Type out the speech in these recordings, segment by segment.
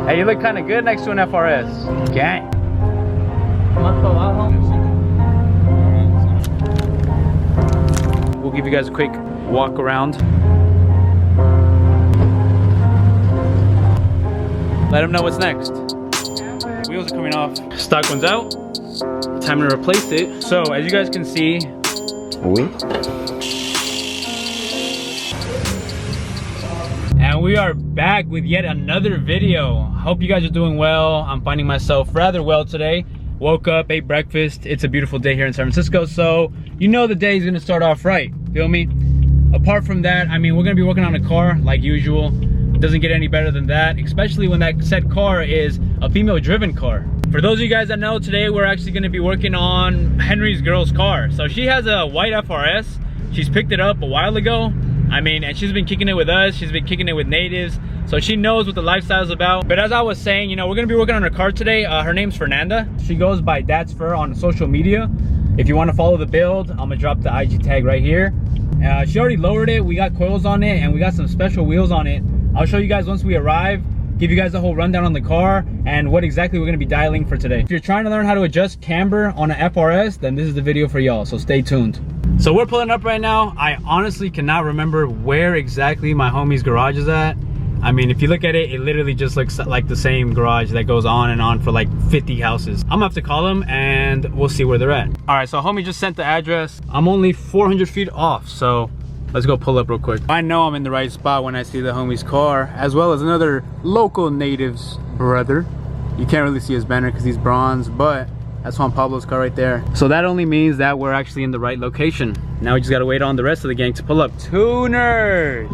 Hey, you look kind of good next to an FRS. Okay. We'll give you guys a quick walk around. Let them know what's next. Wheels are coming off. Stock one's out. Time to replace it. So as you guys can see, and we are back with yet another video. Hope you guys are doing well. I'm finding myself rather well today. Woke up, ate breakfast. It's a beautiful day here in San Francisco, so you know the day is gonna start off right. Feel me? Apart from that, I mean, we're gonna be working on a car like usual. It doesn't get any better than that, especially when that said car is a female driven car. For those of you guys that know, today we're actually gonna be working on Henry's girl's car. So she has a white FRS. She's picked it up a while ago. I mean, and she's been kicking it with us. She's been kicking it with natives. So she knows what the lifestyle is about. But as I was saying, you know, we're gonna be working on her car today. Her name's Fernanda. She goes by Dad's Fur on social media. If you wanna follow the build, I'm gonna drop the IG tag right here. She already lowered it. We got coils on it and we got some special wheels on it. I'll show you guys once we arrive, give you guys a whole rundown on the car and what exactly we're gonna be dialing for today. If you're trying to learn how to adjust camber on an FRS, then this is the video for y'all, so stay tuned. So we're pulling up right now. I honestly cannot remember where exactly my homie's garage is at. I mean, if you look at it, it literally just looks like the same garage that goes on and on for like 50 houses. I'm gonna have to call them and we'll see where they're at. All right, so homie just sent the address. I'm only 400 feet off, so let's go pull up real quick. I know I'm in the right spot when I see the homie's car, as well as another local native's brother. You can't really see his banner because he's bronze, but that's Juan Pablo's car right there. So that only means that we're actually in the right location. Now we just gotta wait on the rest of the gang to pull up. Tuners!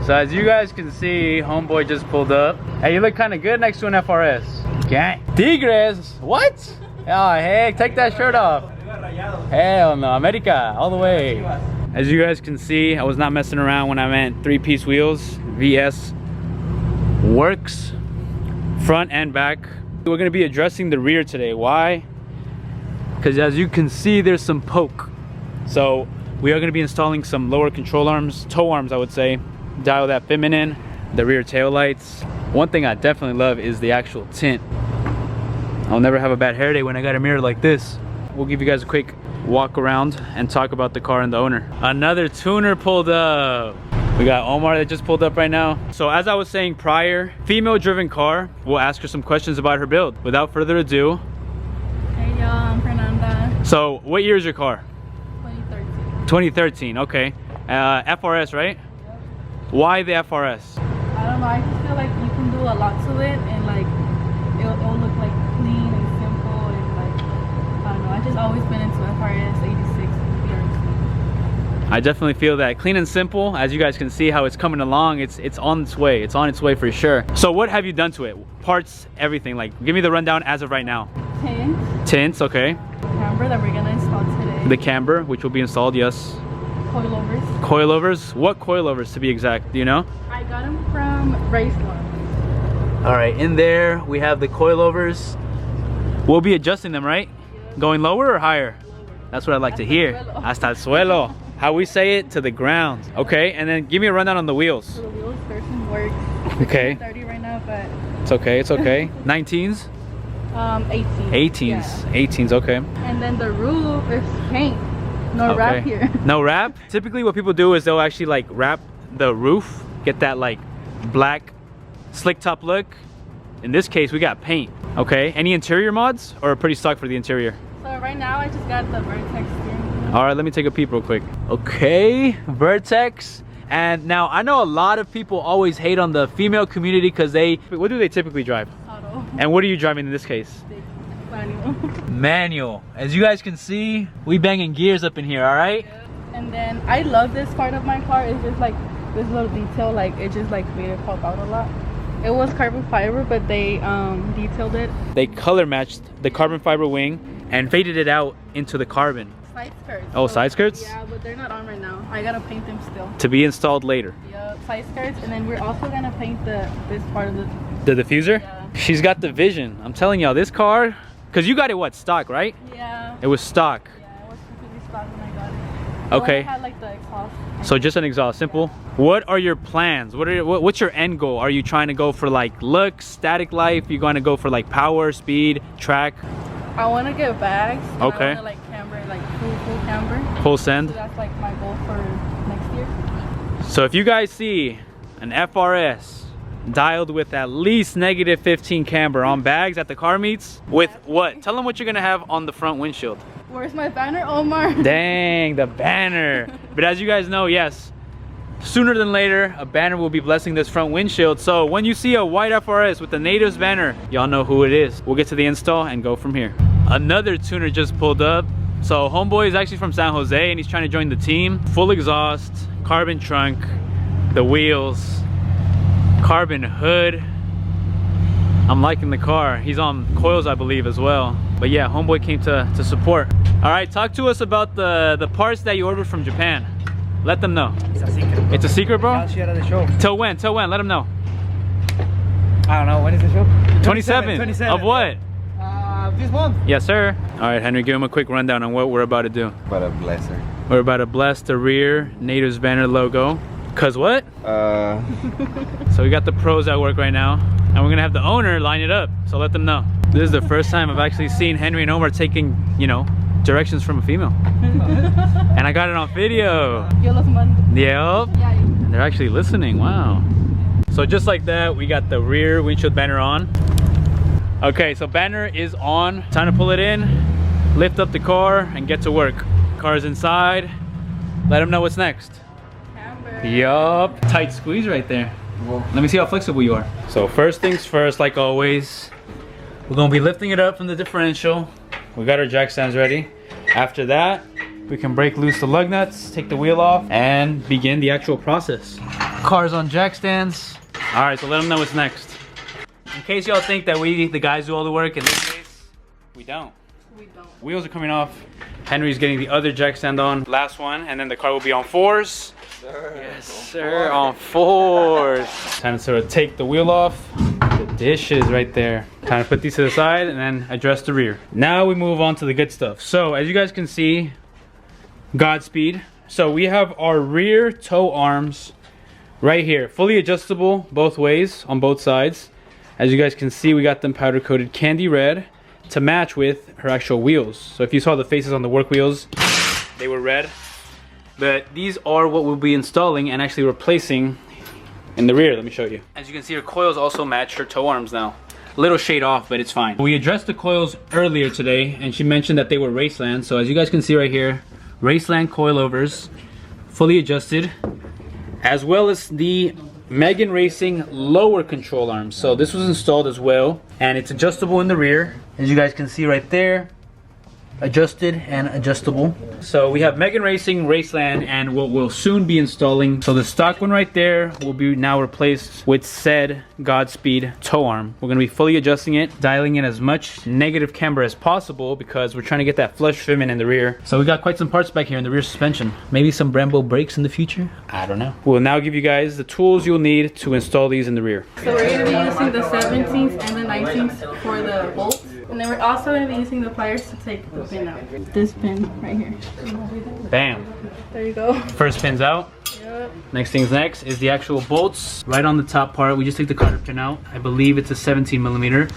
So as you guys can see, homeboy just pulled up. Hey, you look kind of good next to an FRS. Okay. Tigres? What? Oh heck, take that shirt off. Hell no, America, all the way. As you guys can see, I was not messing around when I meant 3-piece wheels. VS works, front and back. We're gonna be addressing the rear today. Why? Because as you can see, there's some poke. So we are gonna be installing some lower control arms, toe arms I would say, dial that fitment in, the rear tail lights. One thing I definitely love is the actual tint. I'll never have a bad hair day when I got a mirror like this. We'll give you guys a quick walk around and talk about the car and the owner. Another tuner pulled up. We got Omar that just pulled up right now. So as I was saying prior, female driven car. We'll ask her some questions about her build. Without further ado. Hey y'all, I'm Fernanda. So what year is your car? 2013. 2013, okay. FRS, right? Yep. Why the FRS? I don't know, I just feel like you can do a lot to it and like it'll look like clean and simple and like, I don't know, I just always been into FRS 86 BRZ. I definitely feel that. Clean and simple. As you guys can see how it's coming along, it's on its way. It's on its way for sure. So what have you done to it? Parts, everything. Like, give me the rundown as of right now. Tints, okay. Camber that we're gonna install today. The camber, which will be installed, yes. Coilovers. Coilovers? What coilovers to be exact? Do you know? I got them from Raceland. All right, in there we have the coilovers. We'll be adjusting them, right? Yep. Going lower or higher? Lower. That's what I like to hear. Suelo. Hasta el suelo. How we say it, to the ground. Okay, and then give me a rundown on the wheels. So the wheels, there's some work. Okay. 30 right now, but It's okay, it's okay. 19s? 18s. 18s. Yeah. 18s, okay. And then the roof is paint. No wrap here. No wrap? Typically what people do is they'll actually like wrap the roof, get that like black slick top look. In this case, we got paint. Okay, any interior mods or pretty stock for the interior? So right now I just got the Vertex steering wheel. All right, let me take a peep real quick. Okay, Vertex. And now I know a lot of people always hate on the female community because what do they typically drive? Auto. And what are you driving in this case? Manual. Manual. As you guys can see, we banging gears up in here, all right? Yep. And then I love this part of my car. It's just like this little detail, like it just like made it pop out a lot. It was carbon fiber, but they detailed it. They color matched the carbon fiber wing and faded it out into the carbon. Side skirts. Oh, side skirts? Yeah, but they're not on right now. I gotta paint them still. To be installed later. Yeah, side skirts, and then we're also gonna paint this part of the diffuser? Yeah. She's got the vision. I'm telling y'all, this car, because you got it what, stock, right? Yeah. It was stock. Yeah, it was completely stock when I got it. Okay. It had like the exhaust. So just an exhaust, simple. What are your plans? What's your end goal? Are you trying to go for like looks, static life? You going to go for like power, speed, track? I want to get bags. Okay. I want to like camber, like full camber. Full send? So that's like my goal for next year. So if you guys see an FRS dialed with at least negative 15 camber on bags at the car meets, with what? Tell them what you're going to have on the front windshield. Where's my banner, Omar? Dang, the banner. But as you guys know, yes, sooner than later, a banner will be blessing this front windshield. So when you see a white FRS with the Natives banner, y'all know who it is. We'll get to the install and go from here. Another tuner just pulled up. So homeboy is actually from San Jose and he's trying to join the team. Full exhaust, carbon trunk, the wheels, carbon hood. I'm liking the car. He's on coils, I believe, as well. But yeah, homeboy came to support. All right, talk to us about the parts that you ordered from Japan. Let them know. It's a secret, bro. It's a secret, bro? Can't share the show. Till when? Till when? Let them know. I don't know, when is the show? 27. Of what? This month. Yes, sir. All right, Henry, give him a quick rundown on what we're about to do. But a blesser. We're about to bless the rear Natives banner logo. Cause what? So we got the pros at work right now, and we're gonna have the owner line it up. So let them know. This is the first time I've actually seen Henry and Omar taking, you know, directions from a female. And I got it on video. Yo los mando. Yep. Yeah. And they're actually listening. Wow. So just like that, we got the rear windshield banner on. Okay, so banner is on. Time to pull it in, lift up the car, and get to work. Car's inside. Let them know what's next. Camber. Yup. Tight squeeze right there. Let me see how flexible you are. So first things first, like always, we're gonna be lifting it up from the differential. We got our jack stands ready. After that, we can break loose the lug nuts, take the wheel off, and begin the actual process. Car's on jack stands. All right, so let them know what's next. In case y'all think that we, the guys, do all the work, in this case, we don't. We don't. Wheels are coming off. Henry's getting the other jack stand on. Last one, and then the car will be on fours. Yes, sir, on fours. Time to sort of take the wheel off. The dishes right there. Time to put these to the side and then address the rear. Now we move on to the good stuff. So as you guys can see, GodSpeed. So we have our rear toe arms right here, fully adjustable both ways on both sides. As you guys can see, we got them powder coated candy red to match with her actual wheels. So if you saw the faces on the work wheels, they were red. But these are what we'll be installing and actually replacing in the rear. Let me show you. As you can see, her coils also match her toe arms now. A little shade off, but it's fine. We addressed the coils earlier today, and she mentioned that they were Raceland. So as you guys can see right here, Raceland Coilovers, fully adjusted, as well as the Megan Racing lower control arms. So this was installed as well, and it's adjustable in the rear. As you guys can see right there, adjusted and adjustable. So we have Megan Racing, Raceland, and what we'll soon be installing. So the stock one right there will be now replaced with said GodSpeed toe arm. We're gonna be fully adjusting it, dialing in as much negative camber as possible because we're trying to get that flush fitment in the rear. So we got quite some parts back here in the rear suspension. Maybe some Brembo brakes in the future? I don't know. We'll now give you guys the tools you'll need to install these in the rear. So we're gonna be using the 17s and the 19s for the bolts. And then we're also going to be using the pliers to take the pin out. This pin right here. Bam. There you go. First pin's out. Yep. Next thing's next is the actual bolts. Right on the top part, we just take the cotter pin out. I believe it's a 17mm.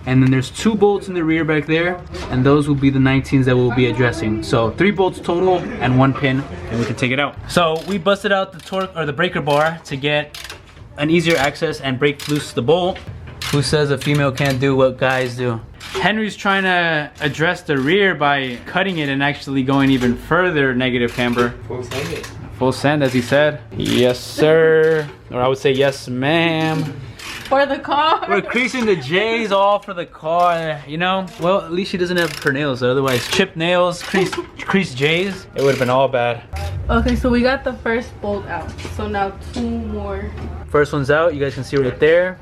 And then there's 2 bolts in the rear back there, and those will be the 19s that we'll be addressing. So 3 bolts total and 1 pin, and we can take it out. So we busted out the torque or the breaker bar to get an easier access and break loose the bolt. Who says a female can't do what guys do? Henry's trying to address the rear by cutting it and actually going even further negative camber. Full send it. Full send, as he said. Yes, sir. Or I would say yes, ma'am. For the car. We're creasing the J's all for the car, you know? Well, at least she doesn't have her nails, otherwise chipped nails, creased J's, it would have been all bad. Okay, so we got the first bolt out. So now 2 more. First one's out, you guys can see right there.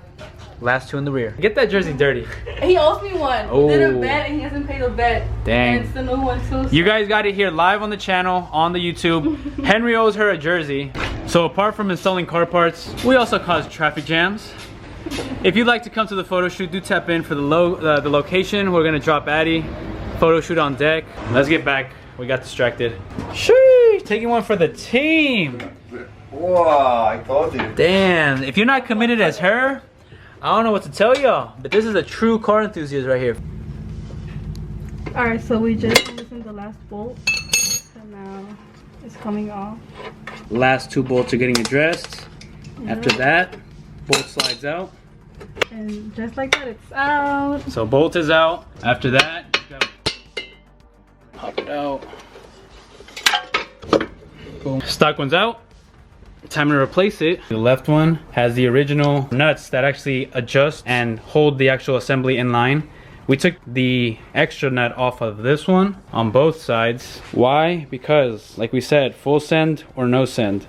Last 2 in the rear. Get that jersey dirty. He owes me one. Oh. He did a bet and he hasn't paid a bet. Dang. And it's the new one too. So. You guys got it here live on the channel, on the YouTube. Henry owes her a jersey. So apart from installing car parts, we also cause traffic jams. If you'd like to come to the photo shoot, do tap in for the location. We're gonna drop Addie. Photo shoot on deck. Let's get back. We got distracted. Sheesh, taking one for the team. Whoa, I told you. Damn, if you're not committed as her, I don't know what to tell y'all. But this is a true car enthusiast right here. Alright, so we just loosened the last bolt. So now it's coming off. Last 2 bolts are getting addressed. After that, bolt slides out. And just like that, it's out. So bolt is out. After that, you gotta pop it out. Boom. Stock one's out. Time to replace it. The left one has the original nuts that actually adjust and hold the actual assembly in line. We took the extra nut off of this one on both sides. Why? Because, like we said, full send or no send.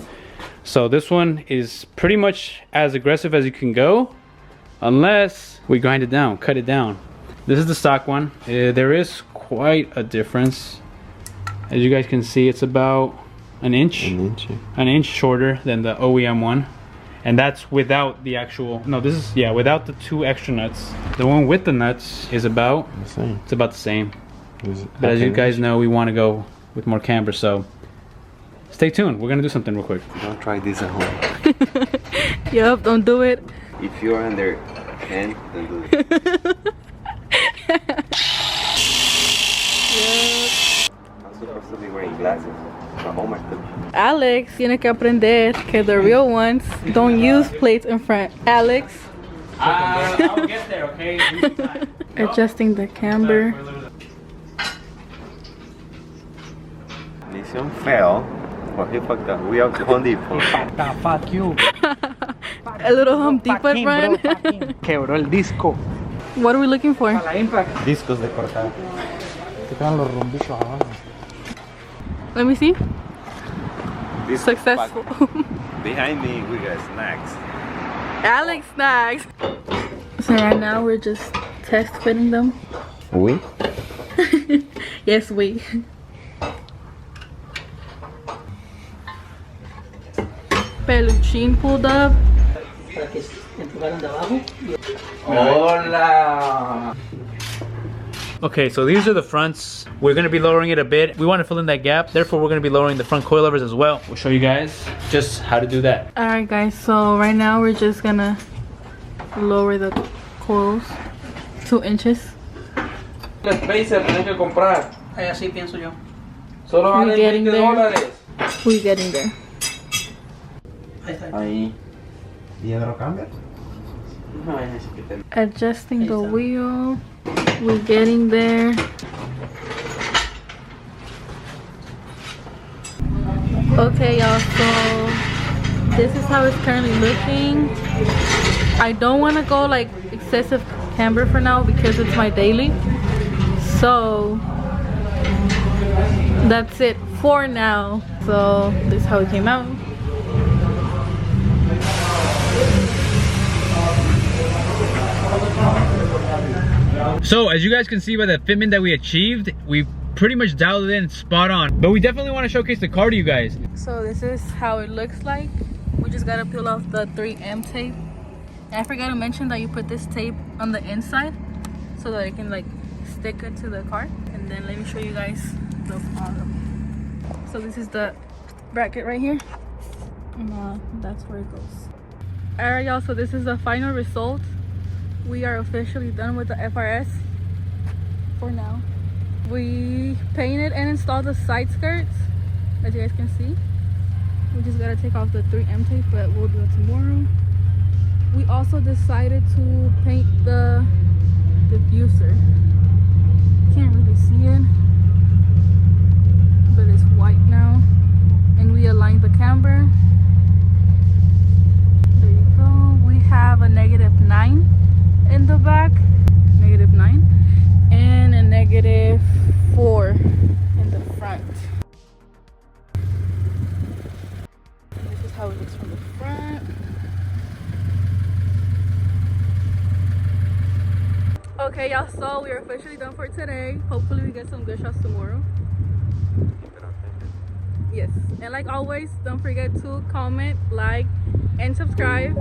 So this one is pretty much as aggressive as you can go, unless we grind it down, cut it down. This is the stock one. There is quite a difference. As you guys can see, it's about an inch shorter than the OEM one. And that's without the actual, no, this is, yeah, without the 2 extra nuts. The one with the nuts is about the same. It's about the same. But as you guys know, we want to go with more camber, so stay tuned. We're gonna do something real quick. Don't try this at home. Yup, don't do it. If you're under 10, don't do it. I'm supposed to be wearing glasses. Oh my God. Alex tiene que aprender que the real ones don't use plates in front. Alex. I'll get there, okay? Adjusting the camber. Mission fail. Well, he fucked up. We are Home Depot. Fuck you. A little Home Depot run. Quebró el disco. What are we looking for? La impact. Discos de cortar. Te quedan los rumbichos abajo. Let me see. This Successful. Behind me, we got snacks. Alex snacks. So right now we're just test fitting them. We? Yes, we. Peluchin pulled up. Hola. Okay, so these are the fronts. We're gonna be lowering it a bit. We want to fill in that gap, therefore we're gonna be lowering the front coilovers as well. We'll show you guys just how to do that. Alright guys, so right now we're just gonna lower the coils 2 inches. El spacer tenés que comprar. Así pienso yo. Solo We're vale getting $20. there. We're getting there. Ahí. ¿Diedro Camber? Adjusting the wheel. We're getting there. Okay y'all, so this is how it's currently looking. I don't want to go like excessive camber for now because it's my daily. So that's it for now. So this is how it came out. So as you guys can see by the fitment that we achieved, we pretty much dialed it in spot on. But we definitely want to showcase the car to you guys. So this is how it looks like. We just gotta peel off the 3M tape. And I forgot to mention that you put this tape on the inside so that it can like stick it to the car. And then let me show you guys the bottom. So this is the bracket right here. And that's where it goes. Alright y'all, so this is the final result. We are officially done with the FRS for now. We painted and installed the side skirts, as you guys can see. We just gotta take off the 3M tape, but we'll do it tomorrow. We also decided to paint the diffuser. Can't really see it, but it's white now. And we aligned the camber. There you go. We have a -9 in the back, -9, and a -4 in the front. This is how it looks from the front. Okay y'all, so we are officially done for today. Hopefully we get some good shots tomorrow. Yes, and like always, don't forget to comment, like, and subscribe.